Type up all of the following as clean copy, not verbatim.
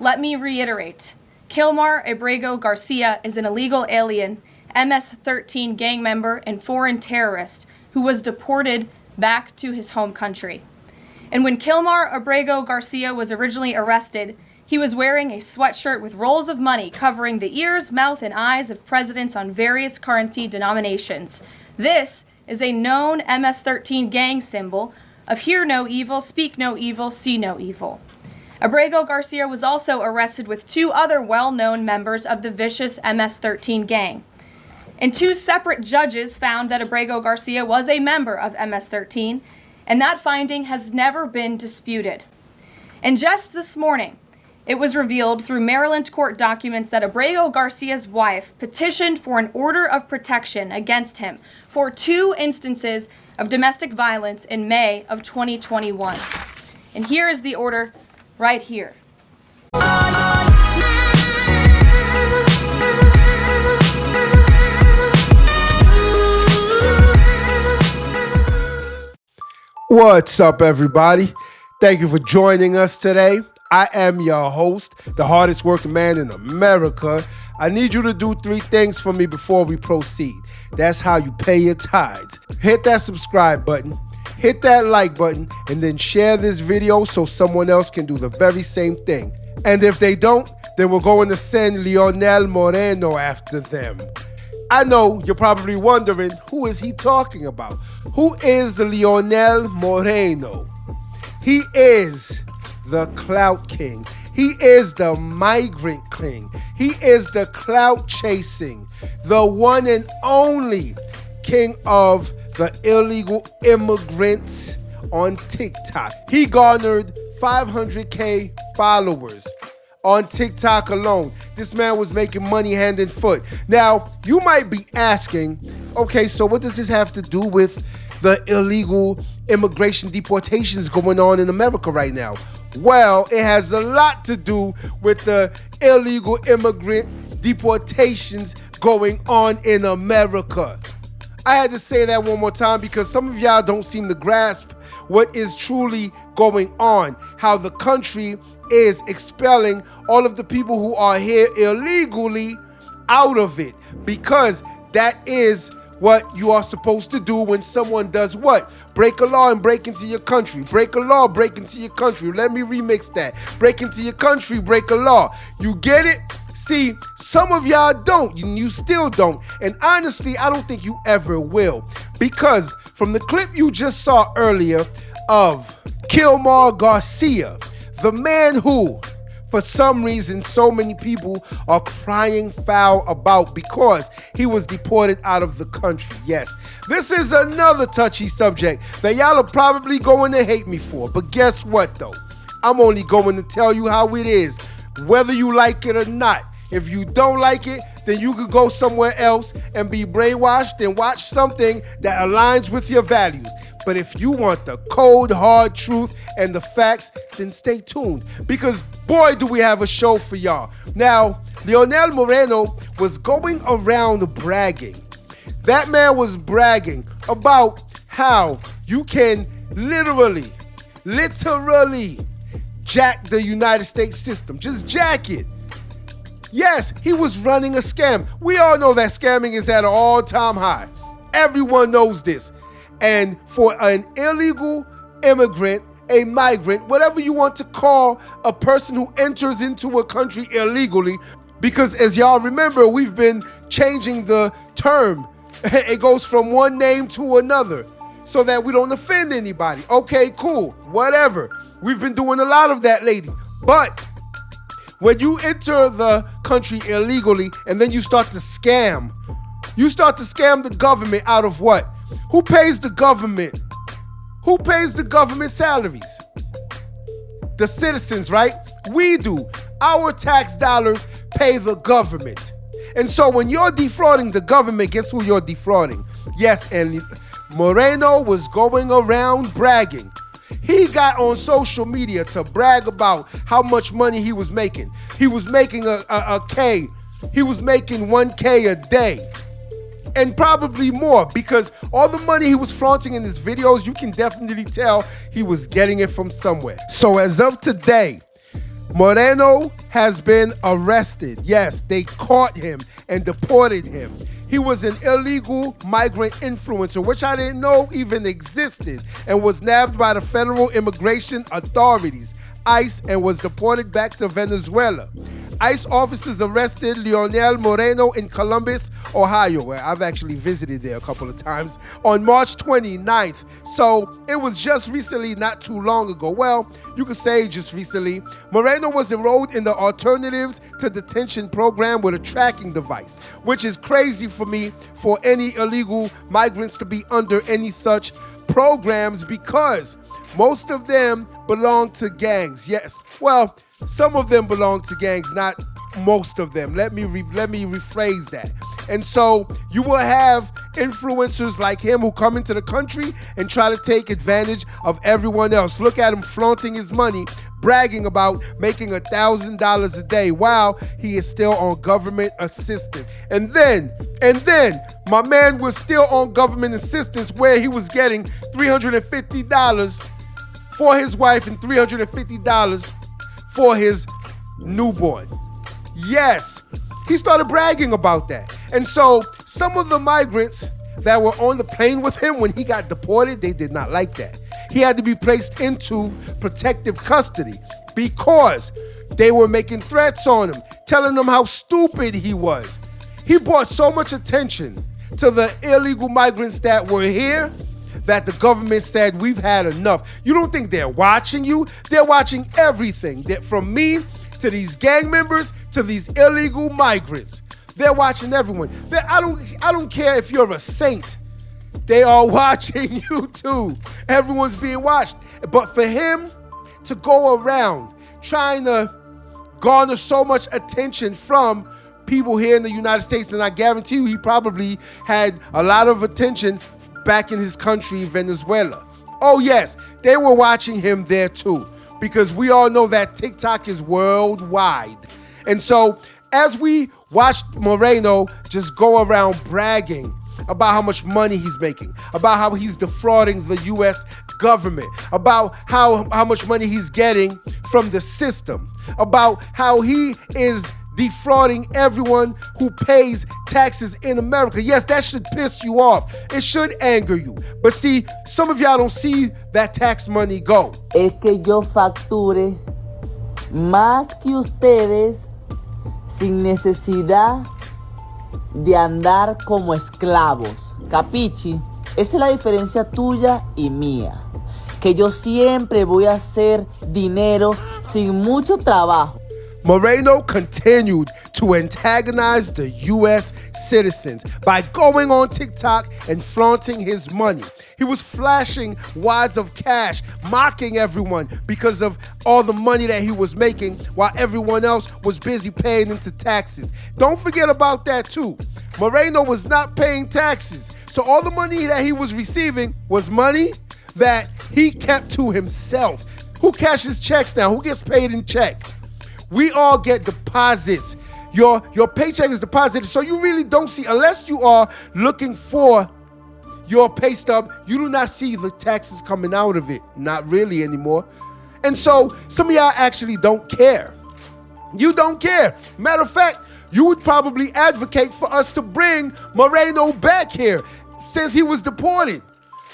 Let me reiterate. 𝐂𝐥𝐨𝐧𝐠 Garcia is an illegal alien, MS-13 gang member, and foreign terrorist who was deported back to his home country. And when 𝐂𝐥𝐨𝐧𝐠 Garcia was originally arrested, he was wearing a sweatshirt with rolls of money covering the ears, mouth, and eyes of presidents on various currency denominations. This is a known MS-13 gang symbol of hear no evil, speak no evil, see no evil. 𝐂𝐨𝐧𝐠 Garcia was also arrested with two other well-known members of the vicious MS-13 gang. And two separate judges found that 𝐂𝐨𝐧𝐠 Garcia was a member of MS-13, and that finding has never been disputed. And just this morning, it was revealed through Maryland court documents that 𝐂𝐨𝐧𝐠 Garcia's wife petitioned for an order of protection against him for 2 instances of domestic violence in May of 2021. And here is the order right here. What's up, everybody? Thank you for joining us today. I am your host, the hardest working man in America. I need you to do 3 things for me before we proceed. That's how you pay your tithes. Hit that subscribe button, hit that like button, and then share this video so someone else can do the very same thing. And if they don't, then we're going to send Leonel Moreno after them. I know you're probably wondering, who is he talking about? Who is Leonel Moreno? He is the Clout King. He is the migrant king. He is the clout chasing, the one and only king of the illegal immigrants on TikTok. He garnered 500K followers on TikTok alone. This man was making money hand and foot. Now, you might be asking, okay, so what does this have to do with the illegal immigration deportations going on in America right now? Well, it has a lot to do with the illegal immigrant deportations going on in America. I had to say that one more time because some of y'all don't seem to grasp what is truly going on, how the country is expelling all of the people who are here illegally out of it, because that is what you are supposed to do when someone does what? Break a law and break into your country. Break a law, break into your country. Let me remix that. Break into your country, break a law. You get it? See, some of y'all don't. You still don't. And honestly, I don't think you ever will. Because from the clip you just saw earlier of 𝐂𝐥𝐨𝐧𝐠 Garcia, the man who, for some reason, so many people are crying foul about because he was deported out of the country. Yes, this is another touchy subject that y'all are probably going to hate me for. But guess what, though? I'm only going to tell you how it is, whether you like it or not. If you don't like it, then you could go somewhere else and be brainwashed and watch something that aligns with your values. But if you want the cold, hard truth and the facts, then stay tuned, because boy, do we have a show for y'all. Now, Leonel Moreno was going around bragging. That man was bragging about how you can literally jack the United States system. Just jack it. Yes, he was running a scam. We all know that scamming is at an all-time high. Everyone knows this. And for an illegal immigrant, a migrant, whatever you want to call a person who enters into a country illegally, because as y'all remember, we've been changing the term. It goes from one name to another so that we don't offend anybody. Okay, cool, whatever. We've been doing a lot of that lately. But when you enter the country illegally and then you start to scam the government out of what? Who pays the government? Who pays the government salaries? The citizens, right? We do. Our tax dollars pay the government. And so when you're defrauding the government, guess who you're defrauding? Yes, and Moreno was going around bragging. He got on social media to brag about how much money he was making. He was making a K. He was making 1K a day. And probably more, because all the money he was flaunting in his videos, you can definitely tell he was getting it from somewhere. So as of today, Moreno has been arrested. Yes, they caught him and deported him. He was an illegal migrant influencer, which I didn't know even existed, and was nabbed by the federal immigration authorities, ICE, and was deported back to Venezuela. ICE officers arrested Leonel Moreno in Columbus, Ohio, where I've actually visited there a couple of times, on March 29th. So it was just recently, not too long ago. Well, you could say just recently. Moreno was enrolled in the Alternatives to Detention program with a tracking device, which is crazy for me for any illegal migrants to be under any such programs, because most of them belong to gangs. Yes, well, some of them belong to gangs, not most of them. Let me rephrase that. And so you will have influencers like him who come into the country and try to take advantage of everyone else. Look at him flaunting his money, bragging about making $1,000 a day while he is still on government assistance. And then my man was still on government assistance, where he was getting $350 for his wife and $350 for his newborn. Yes, he started bragging about that. And so some of the migrants that were on the plane with him when he got deported, they did not like that. He had to be placed into protective custody because they were making threats on him, telling him how stupid he was. He brought so much attention to the illegal migrants that were here that the government said, we've had enough. You don't think they're watching you? They're watching everything, that from me to these gang members to these illegal migrants. They're watching everyone. I don't care if you're a saint. They are watching you too. Everyone's being watched. But for him to go around trying to garner so much attention from people here in the United States, and I guarantee you he probably had a lot of attention back in his country, Venezuela. Oh yes, they were watching him there too, because we all know that TikTok is worldwide. And so as we watched Moreno just go around bragging about how much money he's making, about how he's defrauding the U.S. government, about how much money he's getting from the system, about how he is defrauding everyone who pays taxes in America. Yes, that should piss you off. It should anger you. But see, some of y'all don't see that tax money go. Es que yo facture más que ustedes sin necesidad de andar como esclavos. ¿Capichi? Esa es la diferencia tuya y mía. Que yo siempre voy a hacer dinero sin mucho trabajo. Moreno continued to antagonize the U.S. citizens by going on TikTok and flaunting his money. He was flashing wads of cash, mocking everyone because of all the money that he was making while everyone else was busy paying into taxes. Don't forget about that too. Moreno was not paying taxes. So all the money that he was receiving was money that he kept to himself. Who cashes checks now? Who gets paid in check? We all get deposits. Your paycheck is deposited, so you really don't see, unless you are looking for your pay stub, you do not see the taxes coming out of it. Not really anymore. And so some of y'all actually don't care. You don't care. Matter of fact, you would probably advocate for us to bring Moreno back here since he was deported.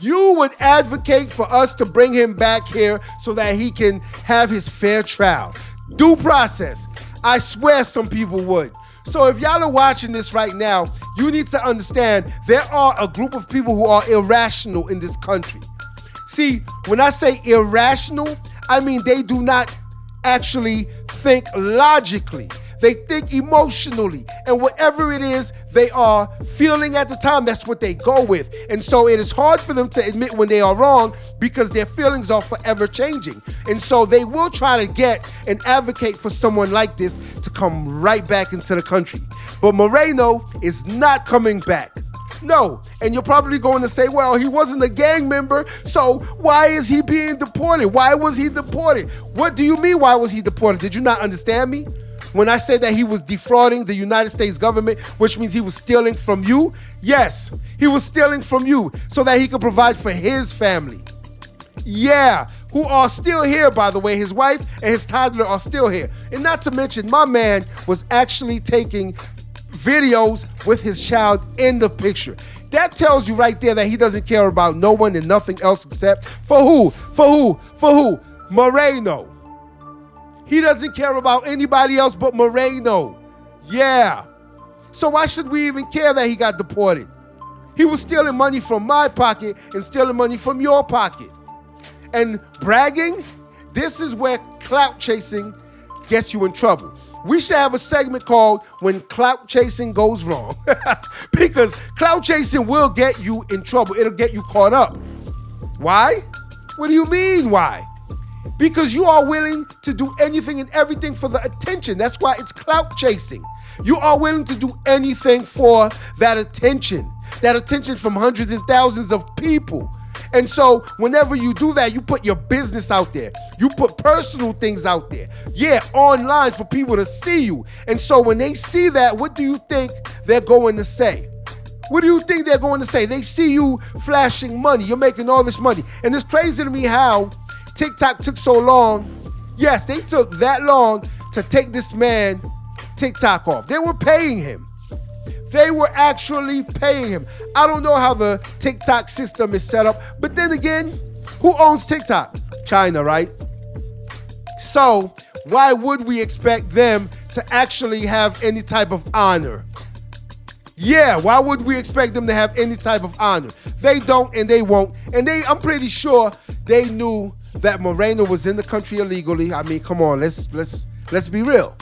You would advocate for us to bring him back here so that he can have his fair trial. Due process. I swear some people would. So if y'all are watching this right now, you need to understand there are a group of people who are irrational in this country. See, when I say irrational, I mean they do not actually think logically. They think emotionally. And whatever it is they are feeling at the time, that's what they go with. And so it is hard for them to admit when they are wrong because their feelings are forever changing. And so they will try to get and advocate for someone like this to come right back into the country. But Moreno is not coming back. No. And you're probably going to say, well, he wasn't a gang member, so why is he being deported? Why was he deported? What do you mean, why was he deported? Did you not understand me? When I said that he was defrauding the United States government, which means he was stealing from you, yes, he was stealing from you so that he could provide for his family. Yeah, who are still here, by the way. His wife and his toddler are still here. And not to mention, my man was actually taking videos with his child in the picture. That tells you right there that he doesn't care about no one and nothing else except for who? Moreno. He doesn't care about anybody else but Moreno. Yeah. So why should we even care that he got deported? He was stealing money from my pocket and stealing money from your pocket. And bragging, this is where clout chasing gets you in trouble. We should have a segment called When Clout Chasing Goes Wrong. Because clout chasing will get you in trouble. It'll get you caught up. Why? What do you mean, why? Because you are willing to do anything and everything for the attention. That's why it's clout chasing. You are willing to do anything for that attention from hundreds and thousands of people. And so whenever you do that, you put your business out there. You put personal things out there. Yeah, online for people to see you. And so when they see that, what do you think they're going to say? What do you think they're going to say? They see you flashing money. You're making all this money. And it's crazy to me how TikTok took so long. Yes, they took that long to take this man TikTok off. They were paying him. They were actually paying him. I don't know how the TikTok system is set up, but then again, who owns TikTok? China, right? So why would we expect them to actually have any type of honor? Yeah, why would we expect them to have any type of honor? They don't and they won't. And I'm pretty sure they knew that Moreno was in the country illegally. I mean, come on, let's be real.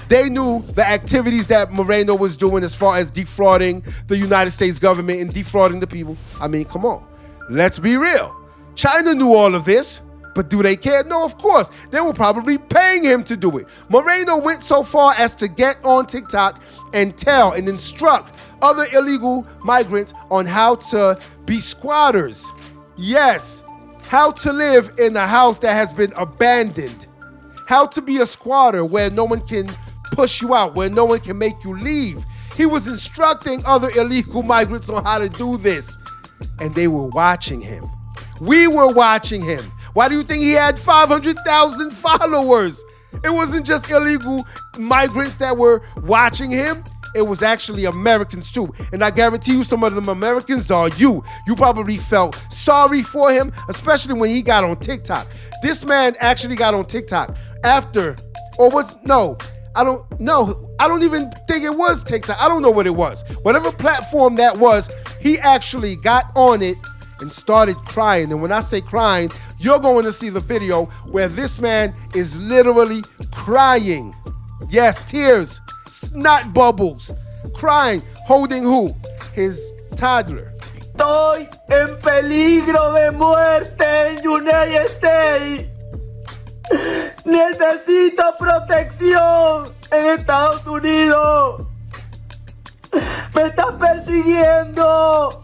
They knew the activities that Moreno was doing as far as defrauding the United States government and defrauding the people. I mean, come on. Let's be real. China knew all of this, but do they care? No, of course. They were probably paying him to do it. Moreno went so far as to get on TikTok and tell and instruct other illegal migrants on how to be squatters. Yes, how to live in a house that has been abandoned. How to be a squatter where no one can push you out, where no one can make you leave. He was instructing other illegal migrants on how to do this, and they were watching him. We were watching him. Why do you think he had 500,000 followers? It wasn't just illegal migrants that were watching him. It was actually Americans too. And I guarantee you some of them Americans are you. You probably felt sorry for him, especially when he got on TikTok. This man actually got on TikTok after, I don't even think it was TikTok. I don't know what it was. Whatever platform that was, he actually got on it and started crying. And when I say crying, you're going to see the video where this man is literally crying. Yes, tears, snot bubbles, crying, holding who? His toddler. Estoy en peligro de muerte en United States. Necesito protección en Estados Unidos. Me están persiguiendo.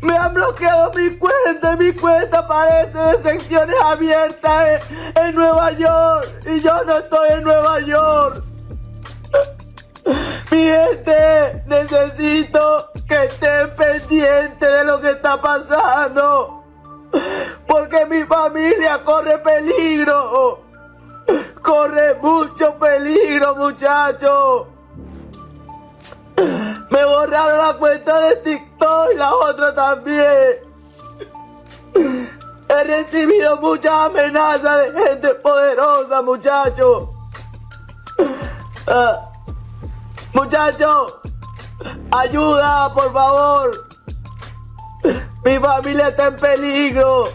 Me han bloqueado mi cuenta y mi cuenta aparece de secciones abiertas en Nueva York. Y yo no estoy en Nueva York. Mi gente, necesito que estén pendientes de lo que está pasando. Porque mi familia corre peligro. Corre mucho peligro, muchachos. Me borraron la cuenta de TikTok y la otra también. He recibido muchas amenazas de gente poderosa, muchachos. Muchachos, ayuda, por favor. Mi familia está en peligro.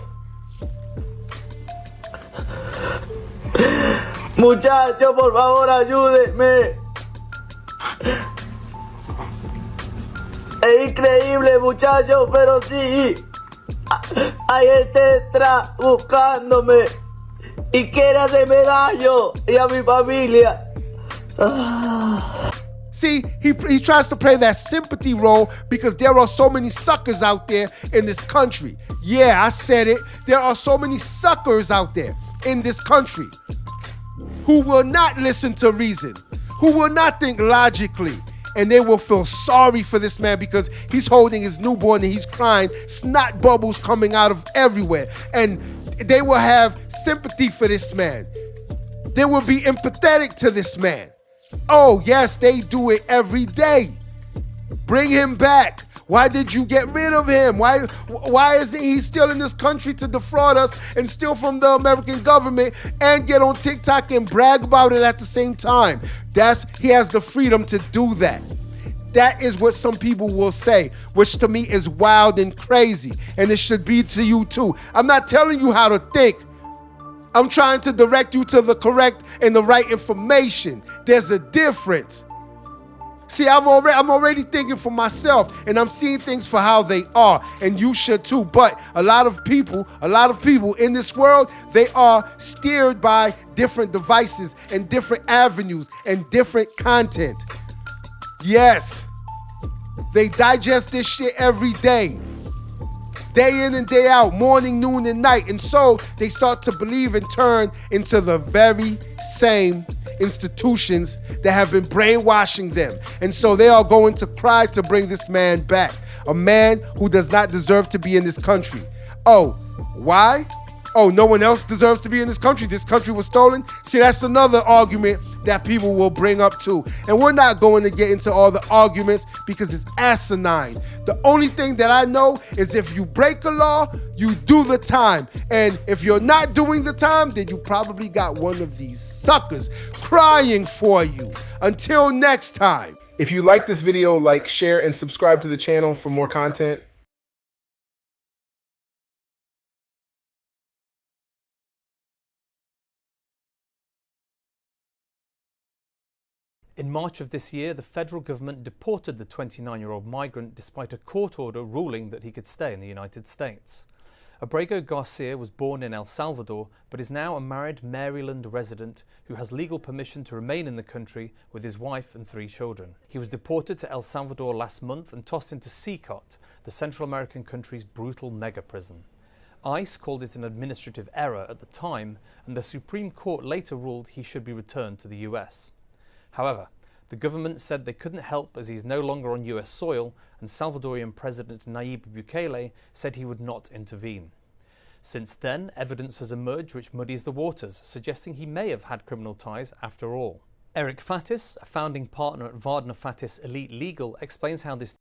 Muchachos, por favor, ayúdenme. Es increíble, muchachos, pero sí. Hay gente detrás buscándome y quiere hacerme daño y a mi familia. See, he tries to play that sympathy role because there are so many suckers out there in this country. Yeah, I said it. There are so many suckers out there in this country who will not listen to reason, who will not think logically, and they will feel sorry for this man because he's holding his newborn and he's crying, snot bubbles coming out of everywhere. And they will have sympathy for this man. They will be empathetic to this man. Oh, yes, they do it every day. Bring him back. Why did you get rid of him? Why isn't he still in this country to defraud us and steal from the American government and get on TikTok and brag about it at the same time? He has the freedom to do that. That is what some people will say, which to me is wild and crazy. And it should be to you too. I'm not telling you how to think. I'm trying to direct you to the correct and the right information. There's a difference. See, I'm already thinking for myself, and I'm seeing things for how they are, and you should too. But a lot of people in this world, they are steered by different devices and different avenues and different content. Yes, they digest this shit every day in and day out, morning, noon, and night. And so they start to believe and turn into the very same institutions that have been brainwashing them. And so they are going to cry to bring this man back, a man who does not deserve to be in this country. Oh, why? Oh, no one else deserves to be in this country. This country was stolen. See, that's another argument that people will bring up too. And we're not going to get into all the arguments because it's asinine. The only thing that I know is if you break a law, you do the time. And if you're not doing the time, then you probably got one of these suckers crying for you. Until next time. If you like this video, like, share, and subscribe to the channel for more content. In March of this year, the federal government deported the 29-year-old migrant despite a court order ruling that he could stay in the United States. Abrego Garcia was born in El Salvador, but is now a married Maryland resident who has legal permission to remain in the country with his wife and 3 children. He was deported to El Salvador last month and tossed into 𝐂𝐸𝐷, the Central American country's brutal mega prison. ICE called it an administrative error at the time, and the Supreme Court later ruled he should be returned to the US. However, the government said they couldn't help as he's no longer on US soil, and Salvadorian President Nayib Bukele said he would not intervene. Since then, evidence has emerged which muddies the waters, suggesting he may have had criminal ties after all. Eric Fatis, a founding partner at Vardner Fatis Elite Legal, explains how this